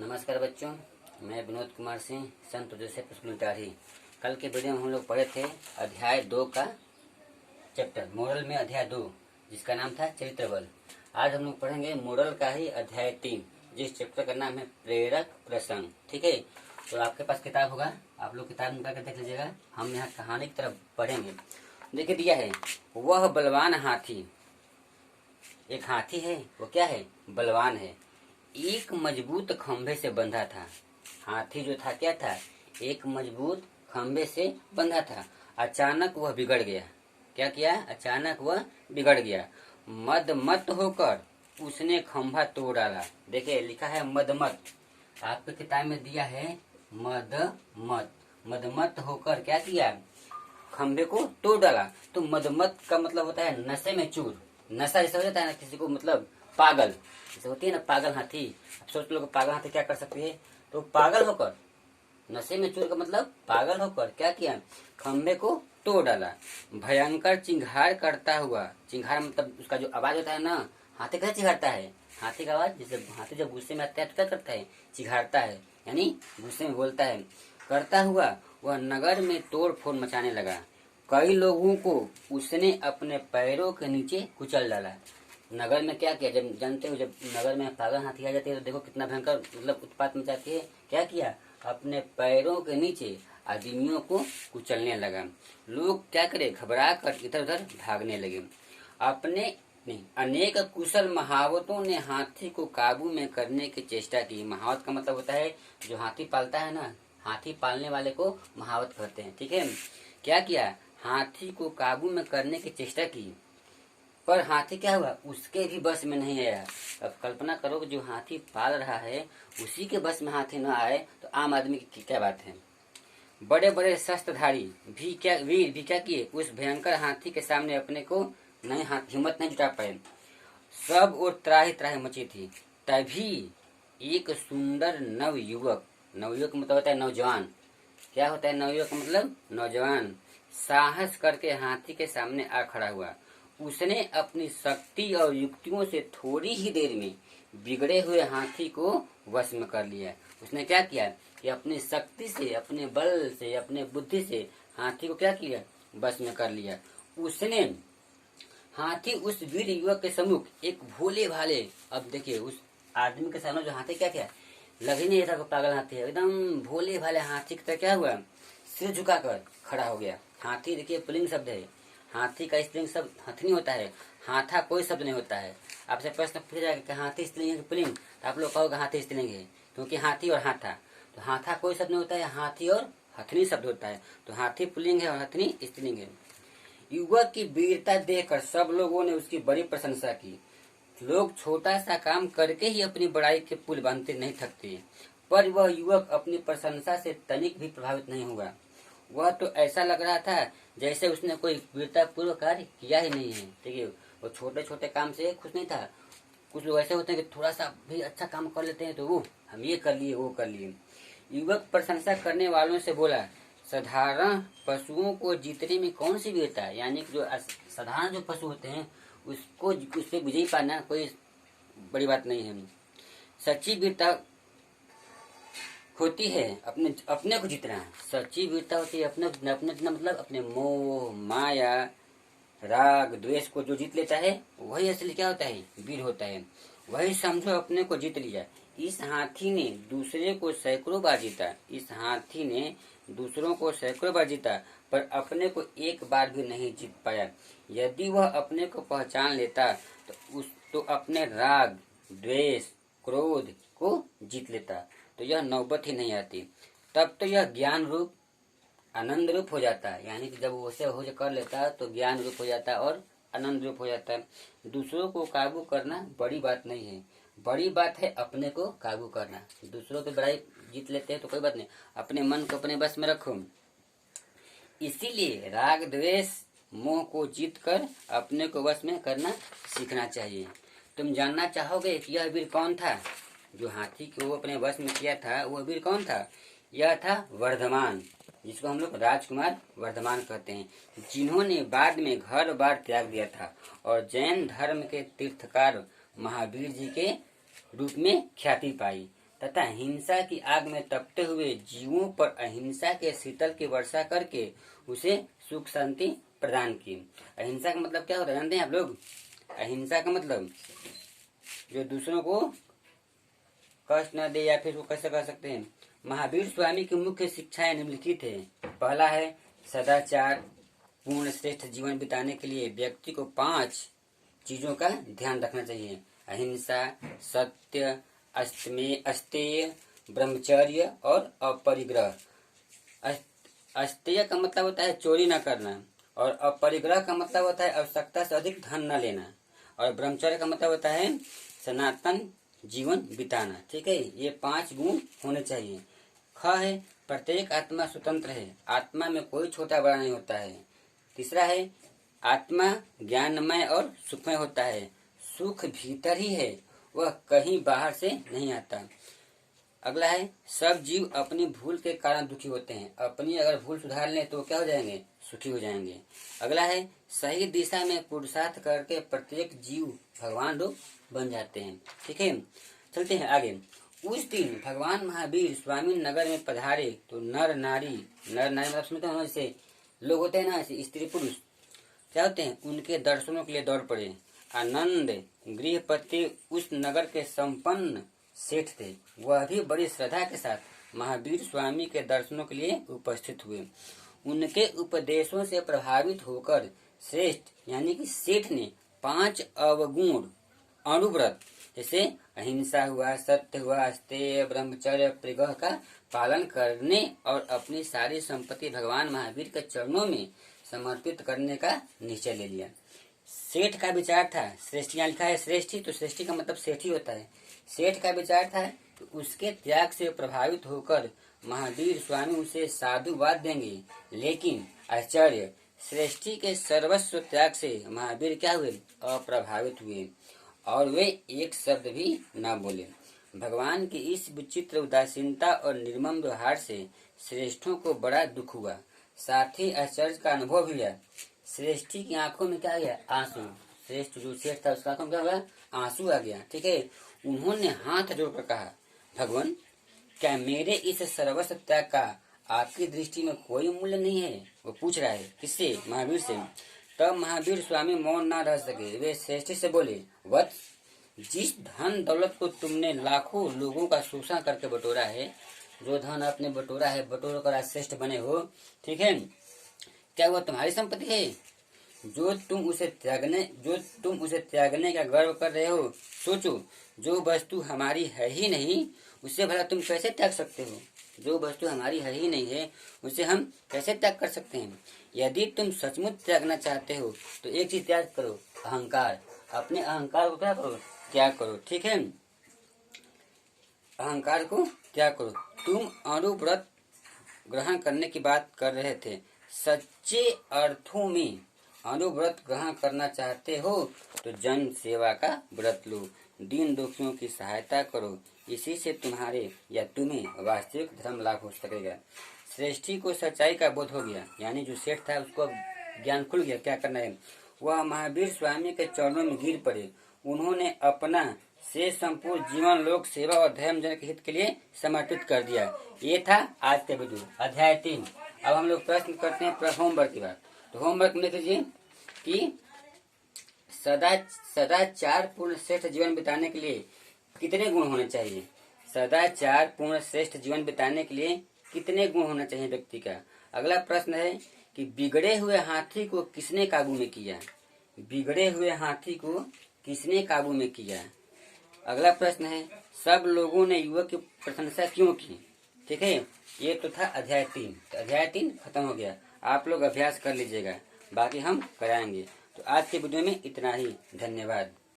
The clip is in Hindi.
नमस्कार बच्चों, मैं विनोद कुमार सिंह, संत जोसेफ स्कूल टाढ़ी। कल के वीडियो में हम लोग पढ़े थे अध्याय 2 का चैप्टर मोरल में अध्याय 2, जिसका नाम था चरित्र बल। आज हम लोग पढ़ेंगे मोरल का ही अध्याय 3, जिस चैप्टर का नाम है प्रेरक प्रसंग। ठीक है, तो आपके पास किताब होगा, आप लोग किताब निकाल कर देख लीजिएगा। हम यहाँ कहानी की तरफ पढ़ेंगे। देखिए दिया है, वह बलवान हाथी, एक हाथी है, वो क्या है? बलवान है। एक मजबूत खंभे से बंधा था। हाथी जो था क्या था? एक मजबूत खंभे से बंधा था। अचानक वह बिगड़ गया। क्या किया? अचानक वह बिगड़ गया। मदमत होकर उसने खंभा तोड़ डाला। देखिए लिखा है मदमत, आपके किताब में दिया है मदमत। मदमत होकर क्या किया? खंभे को तोड़ डाला। तो मदमत का मतलब होता है नशे में चूर। नशा जैसे हो जाता है ना किसी को, मतलब पागल जैसे होती है ना, पागल हाथी। अब सोच लो पागल हाथी क्या कर सकती है? तो पागल होकर, नशे में चूर का मतलब पागल होकर क्या किया? खंभे को तोड़ डाला। भयंकर चिंघार करता हुआ, चिंघार मतलब उसका जो आवाज होता है ना, हाथी कैसे चिघारता है? हाथी का आवाज जैसे हाथी जब गुस्से में आता है तो क्या करता है? चिघारता है, यानी गुस्से में बोलता है। करता हुआ वह नगर में तोड़ फोड़ मचाने लगा। कई लोगों को उसने अपने पैरों के नीचे कुचल डाला। नगर में क्या किया? जब जानते हो, जब नगर में पागल हाथी आ जाती है तो देखो कितना भयंकर मतलब उत्पात मचाती है। क्या किया? अपने पैरों के नीचे आदमियों को कुचलने लगा। लोग क्या करे? घबरा कर इधर उधर भागने लगे। अपने अनेक कुशल महावतों ने हाथी को काबू में करने की चेष्टा की। महावत का मतलब होता है जो हाथी पालता है ना, हाथी पालने वाले को महावत कहते हैं। ठीक है, क्या किया? हाथी को काबू में करने की चेष्टा की, पर हाथी क्या हुआ? उसके भी बस में नहीं आया। अब कल्पना करो कि जो हाथी पाल रहा है उसी के बस में हाथी न आए तो आम आदमी की क्या बात है। बड़े बड़े शस्त्रधारी भी क्या, वीर भी क्या किए? उस भयंकर हाथी के सामने अपने को नहीं, हिम्मत नहीं जुटा पाए। सब और त्राही त्राही मची थी। तभी एक सुंदर नवयुवक, नवयुवक मतलब होता है नौजवान। क्या होता है नवयुवक मतलब? नौजवान। साहस करके हाथी के सामने आ खड़ा हुआ। उसने अपनी शक्ति और युक्तियों से थोड़ी ही देर में बिगड़े हुए हाथी को वश में कर लिया। उसने क्या किया कि अपनी शक्ति से, अपने बल से, अपने बुद्धि से हाथी को क्या किया? वश में कर लिया। उसने हाथी उस वीर युवक के सम्मुख एक भोले भाले, अब देखिए उस आदमी के सामने जो हाथी क्या किया? लग ही नहीं था कि पागल हाथी है, एकदम भोले भाले हाथी की तरह क्या हुआ? सिर झुकाकर खड़ा हो गया। हाथी देखिए पुल्लिंग शब्द है, हाथी का स्त्रीलिंग शब्द हथनी होता है, हाथा कोई शब्द नहीं होता है। आपसे प्रश्न पूछा जाएगा कि हाथी स्त्रीलिंग है कि पुल्लिंग, तो आप लोग कहोगे हाथी स्त्रीलिंग है, क्योंकि हाथी और हाथा, तो हाथा कोई शब्द नहीं होता है, हाथी और हथनी शब्द होता है। तो हाथी पुल्लिंग है और हथनी स्त्रीलिंग है। युवक की वीरता देखकर सब लोगों ने उसकी बड़ी प्रशंसा की। लोग छोटा सा काम करके ही अपनी बड़ाई के पुल बांधते नहीं थकते, पर वह युवक अपनी प्रशंसा से तनिक भी प्रभावित नहीं हुआ। वह तो ऐसा लग रहा था जैसे उसने कोई वीरता पूर्व कार्य किया ही नहीं है। ठीक है, वो छोटे छोटे काम से खुश नहीं था। कुछ लोग ऐसे होते हैं कि थोड़ा सा भी अच्छा काम कर लेते हैं तो वो हम ये कर लिए, वो कर लिए। युवक प्रशंसा करने वालों से बोला, साधारण पशुओं को जीतने में कौन सी वीरता है? यानी कि जो साधारण जो पशु होते हैं उसको, उससे विजयी पाना कोई बड़ी बात नहीं है। सच्ची वीरता होती है अपने अपने को जीतना। सच्ची वीरता होती है अपने अपने जीतना, मतलब अपने मोह माया राग द्वेष को जो जीत लेता है वही असली क्या होता है? वीर होता है। वही समझो अपने को जीत लिया। इस हाथी ने दूसरे को सैकड़ों बार जीता, इस हाथी ने दूसरों को सैकड़ों बार जीता, पर अपने को एक बार भी नहीं जीत पाया। यदि वह अपने को पहचान लेता तो अपने राग द्वेष क्रोध को जीत लेता, तो यह नौबत ही नहीं आती। तब तो यह ज्ञान रूप आनंद रूप हो जाता है। यानी कि जब वो उसे हो कर लेता है तो ज्ञान रूप हो जाता है और आनंद रूप हो जाता है। दूसरों को काबू करना बड़ी बात नहीं है, बड़ी बात है अपने को काबू करना। दूसरों की बड़ाई जीत लेते हैं तो कोई बात नहीं, अपने मन को अपने बस में रखो। इसीलिए राग द्वेष मोह को जीत कर अपने को वश में करना सीखना चाहिए। तुम जानना चाहोगे कि यह वीर कौन था? जो हाथी को अपने वश में किया था वह वीर कौन था? यह था वर्धमान, जिसको हम लोग राजकुमार वर्धमान कहते हैं, जिन्होंने बाद में घर बार त्याग दिया था और जैन धर्म के तीर्थकार महावीर जी के रूप में ख्याति पाई। तथा हिंसा की आग में तपते हुए जीवों पर अहिंसा के शीतल की वर्षा करके उसे सुख शांति प्रदान की। अहिंसा का मतलब क्या होता है जानते हैं आप लोग? अहिंसा का मतलब जो दूसरों को कष्ट न दे, या फिर वो कैसे कह सकते हैं। महावीर स्वामी की मुख्य शिक्षाएं निम्नलिखित है। पहला है सदाचार पूर्ण श्रेष्ठ जीवन बिताने के लिए व्यक्ति को 5 चीजों का ध्यान रखना चाहिए। अहिंसा, सत्य, अस्तेय, ब्रह्मचर्य और अपरिग्रह। अस्तेय का मतलब होता है चोरी न करना, और अपरिग्रह का मतलब होता है आवश्यकता से अधिक धन न लेना, और ब्रह्मचर्य का मतलब होता है सनातन जीवन बिताना। ठीक है, ये 5 गुण होने चाहिए। ख है प्रत्येक आत्मा स्वतंत्र है, आत्मा में कोई छोटा बड़ा नहीं होता है। तीसरा है आत्मा ज्ञानमय और सुखमय होता है, सुख भीतर ही है, वह कहीं बाहर से नहीं आता। अगला है सब जीव अपनी भूल के कारण दुखी होते हैं, अपनी अगर भूल सुधार लें तो क्या हो जाएंगे? सुखी हो जाएंगे। अगला है सही दिशा में पुरुषार्थ करके प्रत्येक जीव भगवान रूप बन जाते हैं। ठीक है, चलते हैं आगे। उस दिन भगवान महावीर स्वामी नगर में पधारे तो नर नारी मतलब सुनते हैं जैसे लोग होते हैं ना, ऐसे स्त्री पुरुष क्या होते हैं, उनके दर्शनों के लिए दौड़ पड़े। आनंद गृहपति उस नगर के संपन्न सेठ थे, वह भी बड़ी श्रद्धा के साथ महावीर स्वामी के दर्शनों के लिए उपस्थित हुए। उनके उपदेशों से प्रभावित होकर श्रेष्ठ यानी कि सेठ ने 5 अवगुण अणुव्रत जैसे अहिंसा हुआ, सत्य हुआ, अस्तेय, ब्रह्मचर्य, परिग्रह का पालन करने और अपनी सारी संपत्ति भगवान महावीर के चरणों में समर्पित करने का निश्चय ले लिया। सेठ का विचार था, श्रेष्ठी यहाँ लिखा है श्रेष्ठी, तो श्रेष्ठी का मतलब सेठ ही होता है। सेठ का विचार था कि उसके त्याग से प्रभावित होकर महावीर स्वामी उसे साधुवाद देंगे, लेकिन आश्चर्य श्रेष्ठी के सर्वस्व त्याग से महावीर क्या हुए? अप्रभावित हुए, और वे एक शब्द भी न बोले। भगवान की इस विचित्र उदासीनता और निर्मम व्यवहार से श्रेष्ठों को बड़ा दुख हुआ, साथ ही आश्चर्य का अनुभव भी हुआ। श्रेष्ठी की आंखों में क्या आ गया? आंसू। श्रेष्ठ जो सेठ था उसका आंखों में क्या हुआ? आंसू आ गया। ठीक है, उन्होंने हाथ जोड़कर कहा, भगवान क्या मेरे इस सर्वस्व त्याग का आपकी दृष्टि में कोई मूल्य नहीं है? वो पूछ रहा है किससे? महावीर से। तब महावीर स्वामी मौन न रह सके, वे श्रेष्ठी से बोले, वत्स जिस धन दौलत को तुमने लाखों लोगों का शोषण करके बटोरा है, जो धन आपने बटोरा है, बटोर कर आज श्रेष्ठ बने हो, ठीक है, क्या वो तुम्हारी संपत्ति है? जो तुम उसे त्यागने का गर्व कर रहे हो, सोचो जो वस्तु हमारी है ही नहीं उसे भला तुम कैसे त्याग सकते हो? जो वस्तु हमारी है ही नहीं है उसे हम कैसे त्याग कर सकते हैं? यदि तुम सचमुच त्यागना चाहते हो तो एक चीज त्याग करो, अहंकार। अपने अहंकार को क्या करो? त्याग करो। ठीक है, अहंकार को त्याग करो। तुम अणुव्रत ग्रहण करने की बात कर रहे थे, सच्चे अर्थों में अणुव्रत ग्रहण करना चाहते हो तो जन सेवा का व्रत लो, दीन दुखियों की सहायता करो, इसी से तुम्हारे या तुम्हें वास्तविक धर्म लाभ हो सकेगा। श्रेष्ठी को सच्चाई का बोध हो गया, यानी जो सेठ था उसको ज्ञान खुल गया क्या करना है। वह महावीर स्वामी के चरणों में गिर पड़े। उन्होंने अपना से संपूर्ण जीवन लोक सेवा और धर्म जन के हित के लिए समर्पित कर दिया। ये था आज के वीडियो अध्याय 3। अब हम लोग प्रश्न करते हैं होमवर्क की बात। तो होमवर्क में लिख लीजिए कि सदाचार पूर्ण श्रेष्ठ जीवन बिताने के लिए कितने गुण होने चाहिए? सदाचार पूर्ण श्रेष्ठ जीवन बिताने के लिए कितने गुण होना चाहिए व्यक्ति का? अगला प्रश्न है कि बिगड़े हुए हाथी को किसने काबू में किया? बिगड़े हुए हाथी को किसने काबू में किया? अगला प्रश्न है सब लोगों ने युवक की प्रशंसा क्यों की? ठीक है, ये तो था अध्याय 3। तो अध्याय 3 खत्म हो गया। आप लोग अभ्यास कर लीजिएगा, बाकी हम कराएंगे। तो आज के वीडियो में इतना ही। धन्यवाद।